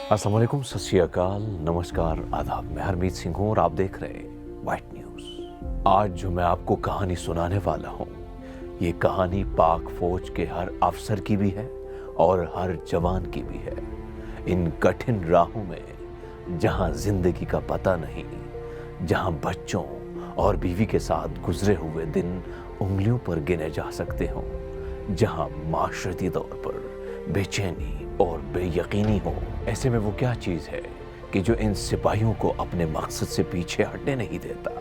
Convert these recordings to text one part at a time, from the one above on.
अस्सलाम वालेकुम, सत श्री अकाल, नमस्कार, आदाब। मैं हरमीत सिंह हूँ और आप देख रहे हैं वाइट न्यूज़। आज जो मैं आपको कहानी सुनाने वाला हूँ, ये कहानी पाक फौज के हर अफसर की भी है और हर जवान की भी है। इन कठिन राहों में जहाँ जिंदगी का पता नहीं, जहाँ बच्चों और बीवी के साथ गुजरे हुए दिन उंगलियों पर गिने जा सकते हों, जहाँ माशरती तौर पर बेचैनी और बेयकीनी हो, ऐसे में वो क्या चीज़ है कि जो इन सिपाहियों को अपने मकसद से पीछे हटने नहीं देता?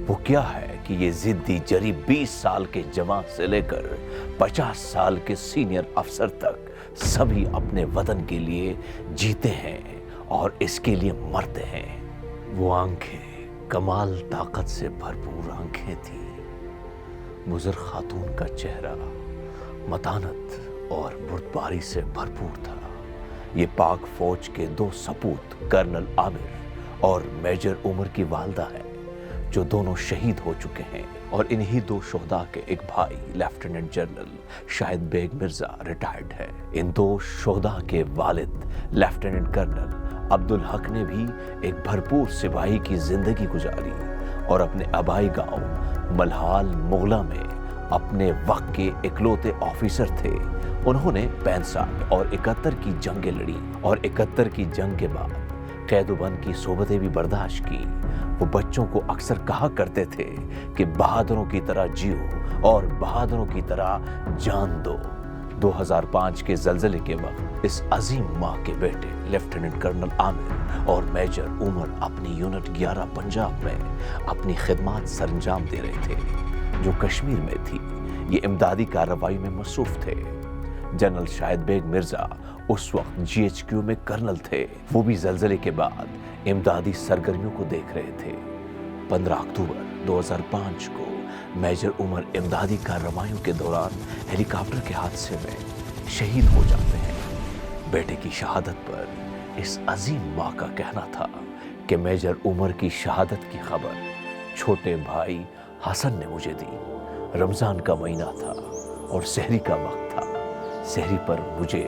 वो क्या है कि ये जिद्दी जरी 20 साल के जवान से लेकर 50 साल के सीनियर अफसर तक सभी अपने वतन के लिए जीते हैं और इसके लिए मरते हैं। वो आंखें कमाल ताकत से भरपूर आंखें थी। बुजुर्ग खातून का चेहरा मतानत और बुर्दबारी से भरपूर था। ये पाक फौज के 2 सपूत कर्नल आमिर और मेजर उमर की वालदा है, जो दोनों शहीद हो चुके हैं, और इन्हीं 2 शोहदा के एक भाई lieutenant general Shahid Baig Mirza retired है। इन 2 शोहदा के वालिद लेफ्टिनेंट कर्नल अब्दुल हक ने भी एक भरपूर सिपाही की जिंदगी गुजारी और अपने आबाई गांव मलहाल मुगला में अपने वक्त के इकलौते ऑफिसर थे। उन्होंने 65 और 71 की जंगें लड़ी और 71 की जंग के बाद कैदोबंद की सोबतें भी बर्दाश्त की। वो बच्चों को अक्सर कहा करते थे कि बहादुरों की तरह जियो और बहादुरों की तरह जान दो। 2005 के जलजले के वक्त इस अजीम माँ के बेटे लेफ्टिनेंट कर्नल आमिर और मेजर उमर अपनी यूनिट 11 पंजाब में अपनी खिदमत सरंजाम दे रहे थे, जो कश्मीर में थी। ये इमदादी कार्रवाई में मसरूफ थे। जनरल शाहिद बेग मिर्जा उस वक्त GHQ में कर्नल थे। वो भी जलजले के बाद इमदादी सरगर्मियों को देख रहे थे। 15 अक्टूबर 2005 को मेजर उमर इमदादी कार्रवाइयों के दौरान हेलीकॉप्टर के हादसे में शहीद हो जाते हैं। बेटे की शहादत पर इस अजीम माँ का कहना था कि मेजर उमर की शहादत की खबर छोटे भाई हसन ने मुझे दी। रमज़ान का महीना था और सहरी का वक्त था। सहरी पर मुझे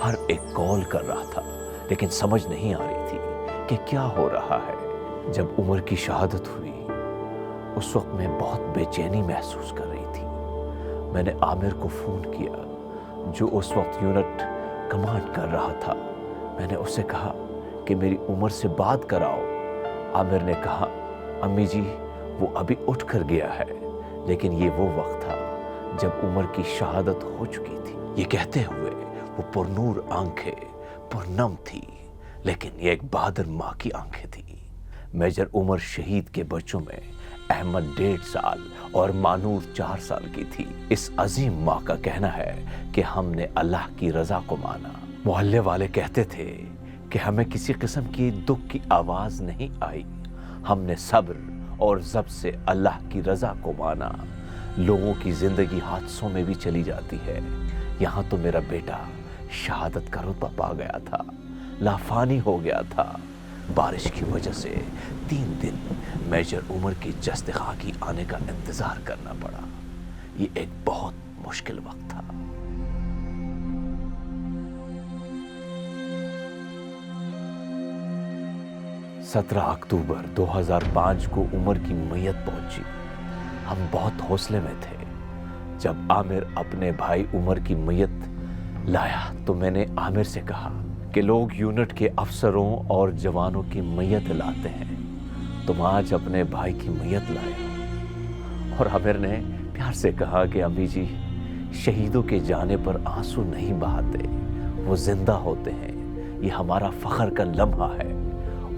हर एक कॉल कर रहा था, लेकिन समझ नहीं आ रही थी कि क्या हो रहा है। जब उमर की शहादत हुई, उस वक्त मैं बहुत बेचैनी महसूस कर रही थी। मैंने आमिर को फ़ोन किया, जो उस वक्त यूनिट कमांड कर रहा था। मैंने उससे कहा कि मेरी उमर से बात कराओ। आमिर ने कहा, अम्मी जी, वो अभी उठ कर गया है। लेकिन ये वो वक्त था जब उमर की शहादत हो चुकी थी। ये कहते हुए वो पुरनूर आंखें पुरनम थी, लेकिन ये एक बहादुर माँ की आंखें थी। मेजर उमर शहीद के बच्चों में अहमद 1.5 साल और मानूर 4 साल की थी। इस अजीम माँ का कहना है कि हमने अल्लाह की रजा को माना। मोहल्ले वाले कहते थे कि हमें किसी किस्म की दुख की आवाज नहीं आई। हमने सब्र और जब से अल्लाह की रजा को माना। लोगों की जिंदगी हादसों में भी चली जाती है। यहाँ तो मेरा बेटा शहादत का रुतबा पा गया था, लाफानी हो गया था। बारिश की वजह से 3 दिन मेजर उमर की जस्ते खाकी आने का इंतजार करना पड़ा। ये एक बहुत मुश्किल वक्त था। सत्रह अक्टूबर 2005 को उमर की मैयत पहुंची। हम बहुत हौसले में थे। जब आमिर अपने भाई उमर की मैयत लाया तो मैंने आमिर से कहा कि लोग यूनिट के अफसरों और जवानों की मैयत लाते हैं, तुम आज अपने भाई की मैयत लाए हो। और आमिर ने प्यार से कहा कि अम्मी जी, शहीदों के जाने पर आंसू नहीं बहाते, वो जिंदा होते हैं। ये हमारा फख्र का लम्हा है।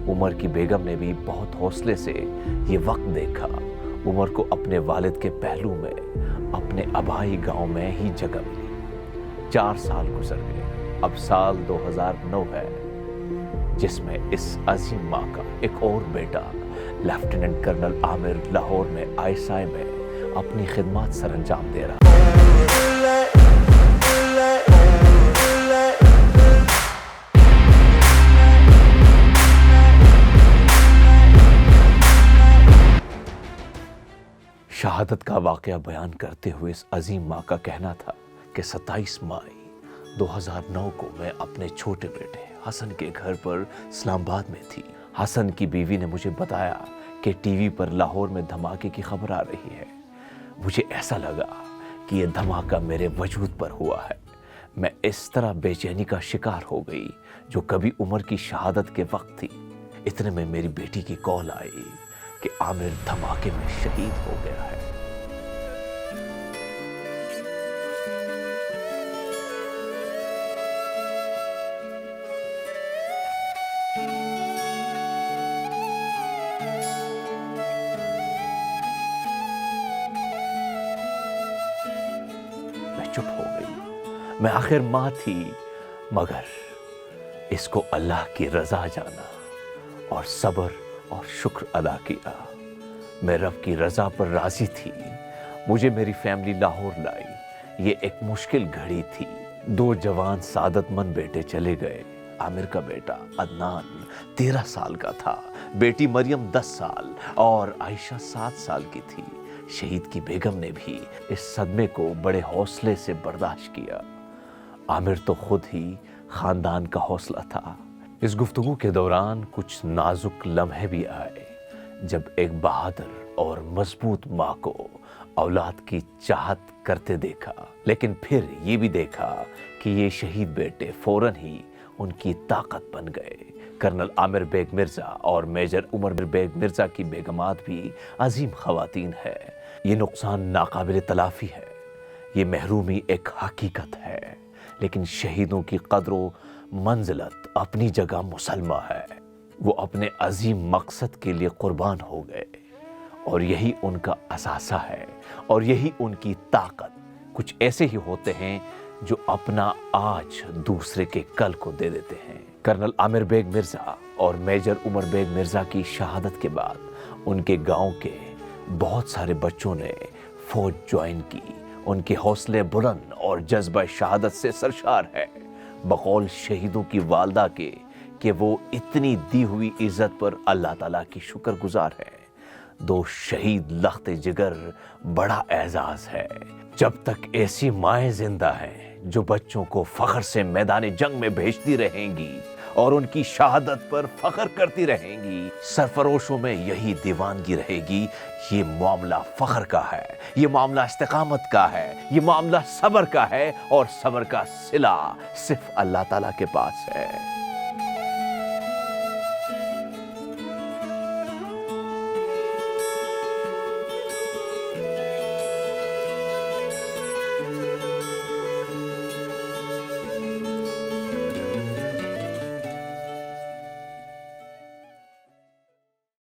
उमर की बेगम ने भी बहुत हौसले से ये वक्त देखा। उमर को अपने वालिद के पहलू में अपने आबाई गांव में ही जगह मिली। 4 साल गुजर गए। अब साल 2009 है, जिसमें इस अजीम माँ का एक और बेटा लेफ्टिनेंट कर्नल आमिर लाहौर में ISI में अपनी खिदमत सरंजाम दे रहा है। शहादत का वाकया बयान करते हुए इस अजीम माँ का कहना था कि 27 मई 2009 को मैं अपने छोटे बेटे حسن کے گھر پر اسلام آباد میں تھی۔ حسن کی بیوی نے مجھے بتایا کہ ٹی وی پر لاہور میں دھماکے کی خبر آ رہی ہے۔ مجھے ایسا لگا کہ یہ دھماکہ میرے وجود پر ہوا ہے۔ میں اس طرح بے چینی کا شکار ہو گئی جو کبھی عمر کی شہادت کے وقت تھی۔ اتنے میں میری بیٹی کی کال آئی کہ عامر دھماکے میں شہید ہو گیا ہے۔ میں چپ ہو گئی۔ میں آخر ماں تھی، مگر اس کو اللہ کی رضا جانا اور صبر اور شکر ادا کیا۔ میں رب کی رضا پر راضی تھی۔ مجھے میری فیملی لاہور لائی۔ یہ ایک مشکل گھڑی تھی۔ 2 جوان سعادت مند بیٹے چلے گئے۔ عامر کا بیٹا عدنان 13 سال کا تھا، بیٹی مریم 10 سال اور عائشہ 7 سال کی تھی۔ شہید کی بیگم نے بھی اس صدمے کو بڑے حوصلے سے برداشت کیا۔ عامر تو خود ہی خاندان کا حوصلہ تھا۔ اس گفتگو کے دوران کچھ نازک لمحے بھی آئے، جب ایک بہادر اور مضبوط ماں کو اولاد کی چاہت کرتے دیکھا، لیکن پھر یہ بھی دیکھا کہ یہ شہید بیٹے فوراً ہی ان کی طاقت بن گئے۔ کرنل عامر بیگ مرزا اور میجر عمر بیگ مرزا کی بیگمات بھی عظیم خواتین ہے۔ یہ نقصان ناقابل تلافی ہے، یہ محرومی ایک حقیقت ہے، لیکن شہیدوں کی قدر و منزلت اپنی جگہ مسلمہ ہے۔ وہ اپنے عظیم مقصد کے لیے قربان ہو گئے اور یہی ان کا اثاثہ ہے اور یہی ان کی طاقت۔ کچھ ایسے ہی ہوتے ہیں جو اپنا آج دوسرے کے کل کو دے دیتے ہیں۔ کرنل عامر بیگ مرزا اور میجر عمر بیگ مرزا کی شہادت کے بعد ان کے گاؤں کے بہت سارے بچوں نے فوج جوائن کی۔ ان کے حوصلے بلند اور جذبہ شہادت سے سرشار ہے۔ بقول شہیدوں کی والدہ کے کہ وہ اتنی دی ہوئی عزت پر اللہ تعالیٰ کی شکر گزار ہے۔ 2 شہید لخت جگر بڑا اعزاز ہے۔ جب تک ایسی مائیں زندہ ہیں جو بچوں کو فخر سے میدان جنگ میں بھیجتی رہیں گی اور ان کی شہادت پر فخر کرتی رہیں گی، سرفروشوں میں یہی دیوانگی رہے گی۔ یہ معاملہ فخر کا ہے، یہ معاملہ استقامت کا ہے، یہ معاملہ صبر کا ہے، اور صبر کا صلہ صرف اللہ تعالیٰ کے پاس ہے۔